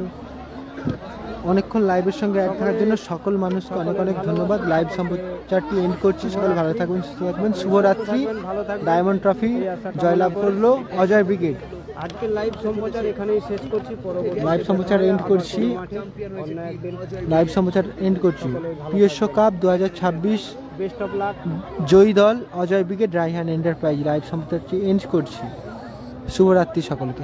অনেকক্ষণ লাইভের সঙ্গে অ্যাড থাকার জন্য সকল মানুষকে অনেক অনেক ধন্যবাদ। লাইভ সম্প্রচারটি এন্ড করছি, সকলে ভালো থাকবেন, সুস্থ থাকবেন, শুভরাত্রি। ডায়মন্ড ট্রফি জয়লাভ করলো অজয় ব্রিগেড। আজকের লাইভ সম্প্রচার এখানেই শেষ করছি, পরবর্তী লাইভ সম্প্রচার এন্ড করছি। PSO cup 2026 best of luck. জয়ী দল Ajay brigade Raihan enterprise. Live সম্প্রচারটি এন্ড করছি, শুভরাত্রি সকলকে।